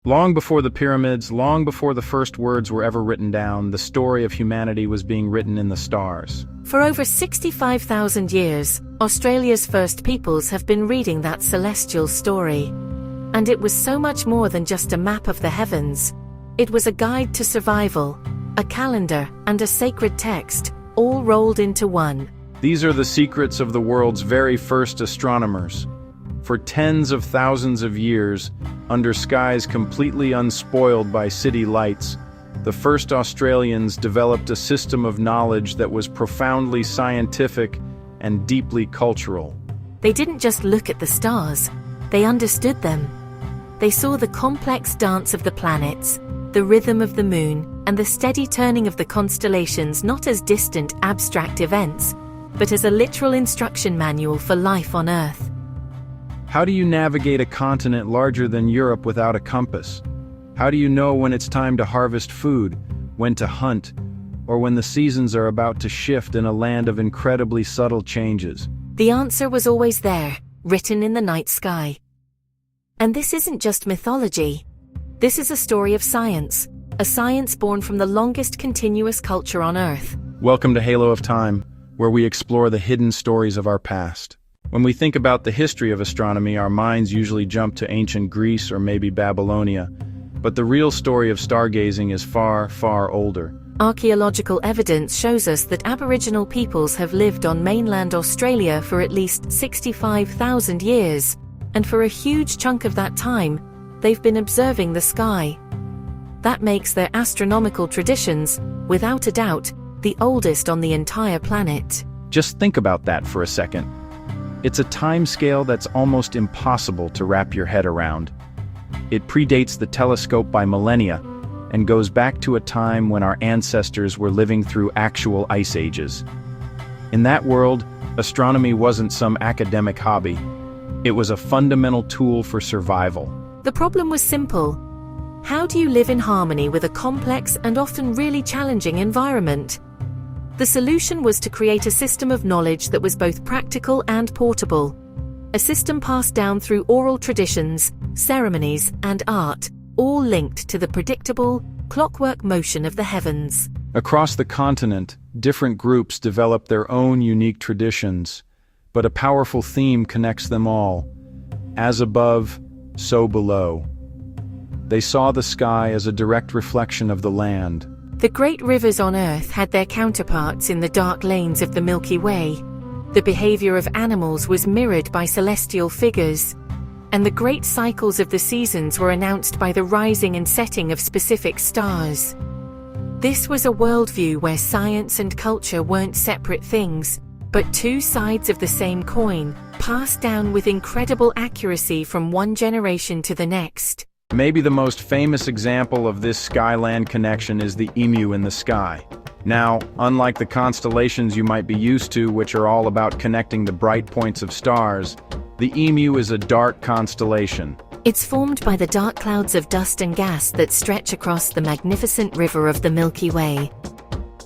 Long before the pyramids, long before the first words were ever written down, the story of humanity was being written in the stars. For over 65,000 years, Australia's first peoples have been reading that celestial story. And it was so much more than just a map of the heavens. It was a guide to survival, a calendar, and a sacred text, all rolled into one. These are the secrets of the world's very first astronomers. For tens of thousands of years, under skies completely unspoiled by city lights, the first Australians developed a system of knowledge that was profoundly scientific and deeply cultural. They didn't just look at the stars, they understood them. They saw the complex dance of the planets, the rhythm of the moon, and the steady turning of the constellations not as distant, abstract events, but as a literal instruction manual for life on Earth. How do you navigate a continent larger than Europe without a compass? How do you know when it's time to harvest food, when to hunt, or when the seasons are about to shift in a land of incredibly subtle changes? The answer was always there, written in the night sky. And this isn't just mythology. This is a story of science, a science born from the longest continuous culture on Earth. Welcome to Halo of Time, where we explore the hidden stories of our past. When we think about the history of astronomy, our minds usually jump to ancient Greece or maybe Babylonia. But the real story of stargazing is far, far older. Archaeological evidence shows us that Aboriginal peoples have lived on mainland Australia for at least 65,000 years, and for a huge chunk of that time, they've been observing the sky. That makes their astronomical traditions, without a doubt, the oldest on the entire planet. Just think about that for a second. It's a time scale that's almost impossible to wrap your head around. It predates the telescope by millennia and goes back to a time when our ancestors were living through actual ice ages. In that world, astronomy wasn't some academic hobby. It was a fundamental tool for survival. The problem was simple. How do you live in harmony with a complex and often really challenging environment? The solution was to create a system of knowledge that was both practical and portable. A system passed down through oral traditions, ceremonies, and art, all linked to the predictable, clockwork motion of the heavens. Across the continent, different groups developed their own unique traditions, but a powerful theme connects them all. As above, so below. They saw the sky as a direct reflection of the land. The great rivers on Earth had their counterparts in the dark lanes of the Milky Way. The behavior of animals was mirrored by celestial figures, and the great cycles of the seasons were announced by the rising and setting of specific stars. This was a worldview where science and culture weren't separate things, but two sides of the same coin, passed down with incredible accuracy from one generation to the next. Maybe the most famous example of this skyland connection is the emu in the sky. Now, unlike the constellations you might be used to, which are all about connecting the bright points of stars, the emu is a dark constellation. It's formed by the dark clouds of dust and gas that stretch across the magnificent river of the Milky Way.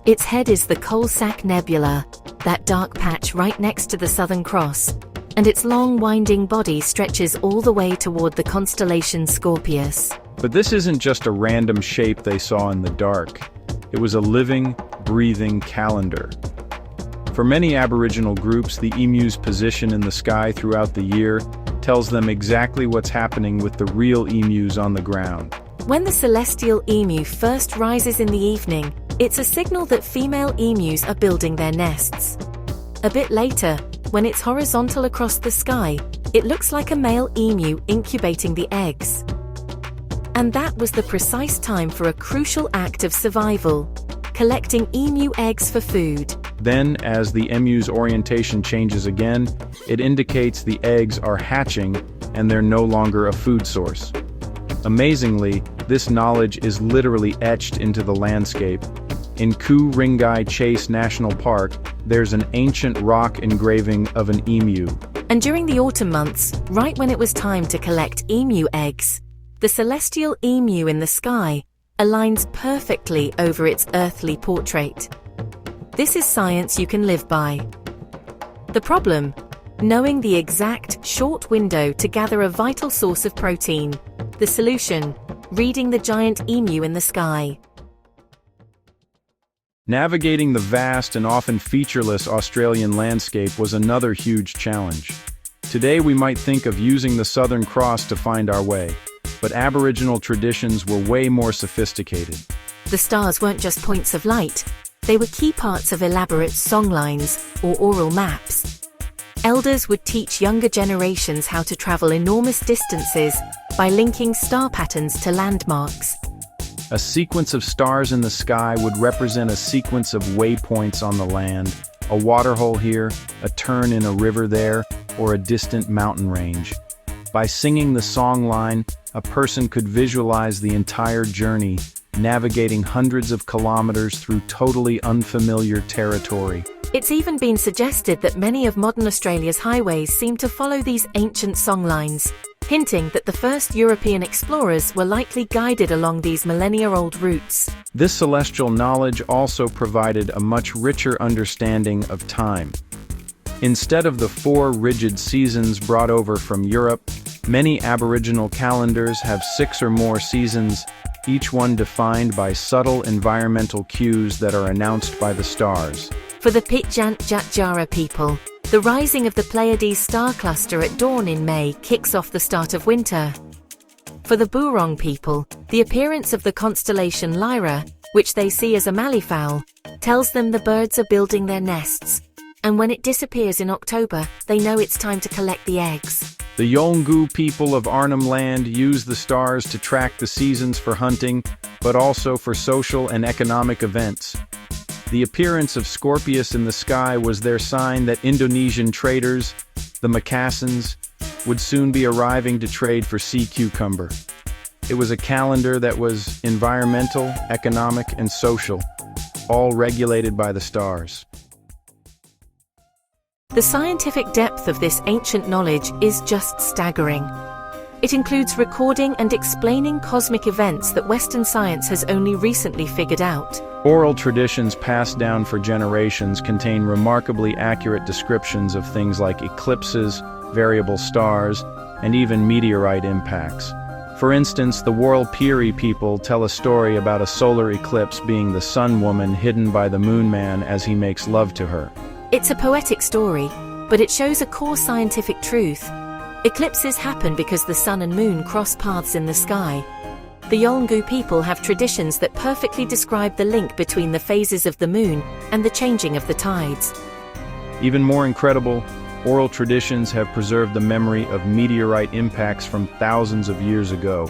Its head is the Coal-Sack Nebula, that dark patch right next to the Southern Cross, and its long winding body stretches all the way toward the constellation Scorpius. But this isn't just a random shape they saw in the dark. It was a living, breathing calendar. For many Aboriginal groups, the emu's position in the sky throughout the year tells them exactly what's happening with the real emus on the ground. When the celestial emu first rises in the evening, it's a signal that female emus are building their nests. A bit later, when it's horizontal across the sky, it looks like a male emu incubating the eggs. And that was the precise time for a crucial act of survival, collecting emu eggs for food. Then, as the emu's orientation changes again, it indicates the eggs are hatching and they're no longer a food source. Amazingly, this knowledge is literally etched into the landscape. In Ku-ring-gai Chase National Park, there's an ancient rock engraving of an emu. And during the autumn months, right when it was time to collect emu eggs, the celestial emu in the sky aligns perfectly over its earthly portrait. This is science you can live by. The problem? Knowing the exact, short window to gather a vital source of protein. The solution? reading the giant emu in the sky. Navigating the vast and often featureless Australian landscape was another huge challenge. Today we might think of using the Southern Cross to find our way, but Aboriginal traditions were way more sophisticated. The stars weren't just points of light, they were key parts of elaborate songlines or oral maps. Elders would teach younger generations how to travel enormous distances by linking star patterns to landmarks. A sequence of stars in the sky would represent a sequence of waypoints on the land, a waterhole here, a turn in a river there, or a distant mountain range. By singing the song line, a person could visualize the entire journey, navigating hundreds of kilometers through totally unfamiliar territory. It's even been suggested that many of modern Australia's highways seem to follow these ancient songlines, hinting that the first European explorers were likely guided along these millennia-old routes. This celestial knowledge also provided a much richer understanding of time. Instead of the 4 rigid seasons brought over from Europe, many Aboriginal calendars have 6 or more seasons, each one defined by subtle environmental cues that are announced by the stars. For the Pitjantjatjara people, the rising of the Pleiades star cluster at dawn in May kicks off the start of winter. For the Burong people, the appearance of the constellation Lyra, which they see as a malleefowl, tells them the birds are building their nests. And when it disappears in October, they know it's time to collect the eggs. The Yolngu people of Arnhem Land use the stars to track the seasons for hunting, but also for social and economic events. The appearance of Scorpius in the sky was their sign that Indonesian traders, the Macassans, would soon be arriving to trade for sea cucumber. It was a calendar that was environmental, economic, and social, all regulated by the stars. The scientific depth of this ancient knowledge is just staggering. It includes recording and explaining cosmic events that Western science has only recently figured out. Oral traditions passed down for generations contain remarkably accurate descriptions of things like eclipses, variable stars, and even meteorite impacts. For instance, the Warlpiri people tell a story about a solar eclipse being the sun woman hidden by the moon man as he makes love to her. It's a poetic story, but it shows a core scientific truth. Eclipses happen because the sun and moon cross paths in the sky. The Yolngu people have traditions that perfectly describe the link between the phases of the moon and the changing of the tides. Even more incredible, oral traditions have preserved the memory of meteorite impacts from thousands of years ago.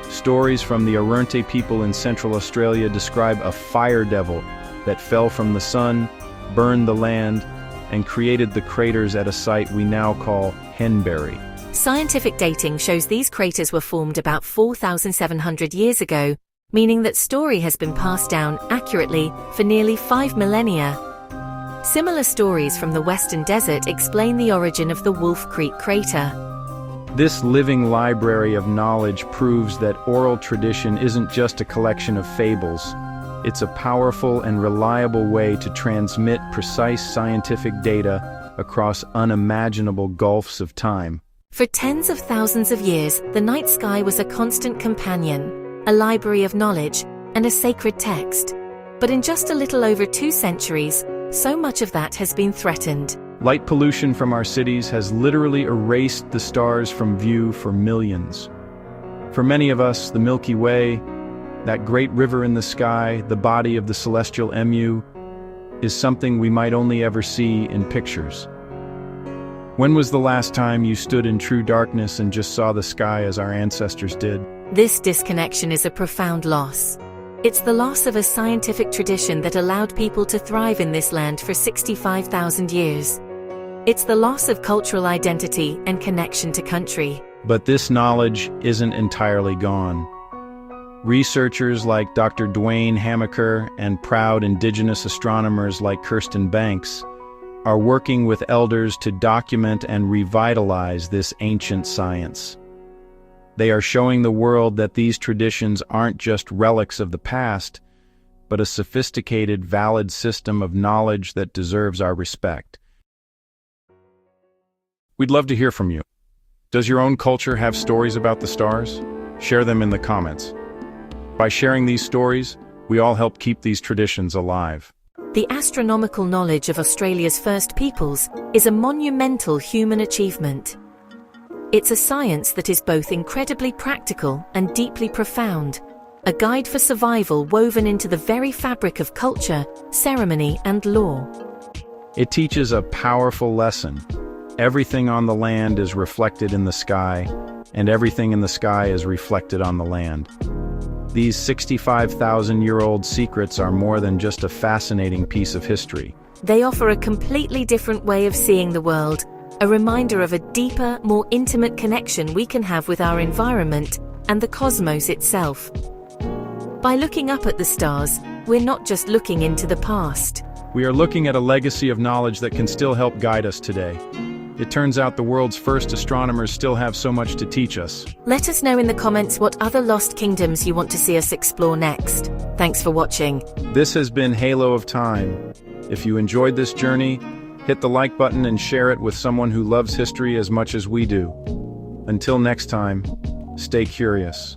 Stories from the Arunte people in Central Australia describe a fire devil that fell from the sun, burned the land, and created the craters at a site we now call Henbury. Scientific dating shows these craters were formed about 4,700 years ago, meaning that story has been passed down accurately for nearly 5 millennia. Similar stories from the Western Desert explain the origin of the Wolf Creek crater. This living library of knowledge proves that oral tradition isn't just a collection of fables. It's a powerful and reliable way to transmit precise scientific data across unimaginable gulfs of time. For tens of thousands of years, the night sky was a constant companion, a library of knowledge, and a sacred text. But in just a little over 2 centuries, so much of that has been threatened. Light pollution from our cities has literally erased the stars from view for millions. For many of us, the Milky Way, that great river in the sky, the body of the celestial emu, is something we might only ever see in pictures. When was the last time you stood in true darkness and just saw the sky as our ancestors did? This disconnection is a profound loss. It's the loss of a scientific tradition that allowed people to thrive in this land for 65,000 years. It's the loss of cultural identity and connection to country. But this knowledge isn't entirely gone. Researchers like Dr. Dwayne Hamaker and proud Indigenous astronomers like Kirsten Banks are working with elders to document and revitalize this ancient science. They are showing the world that these traditions aren't just relics of the past, but a sophisticated, valid system of knowledge that deserves our respect. We'd love to hear from you. Does your own culture have stories about the stars? Share them in the comments. By sharing these stories, we all help keep these traditions alive. The astronomical knowledge of Australia's First Peoples is a monumental human achievement. It's a science that is both incredibly practical and deeply profound, a guide for survival woven into the very fabric of culture, ceremony, and law. It teaches a powerful lesson. Everything on the land is reflected in the sky, and everything in the sky is reflected on the land. These 65,000-year-old secrets are more than just a fascinating piece of history. They offer a completely different way of seeing the world, a reminder of a deeper, more intimate connection we can have with our environment and the cosmos itself. By looking up at the stars, we're not just looking into the past. We are looking at a legacy of knowledge that can still help guide us today. It turns out the world's first astronomers still have so much to teach us. Let us know in the comments what other lost kingdoms you want to see us explore next. Thanks for watching. This has been Halo of Time. If you enjoyed this journey, hit the like button and share it with someone who loves history as much as we do. Until next time, stay curious.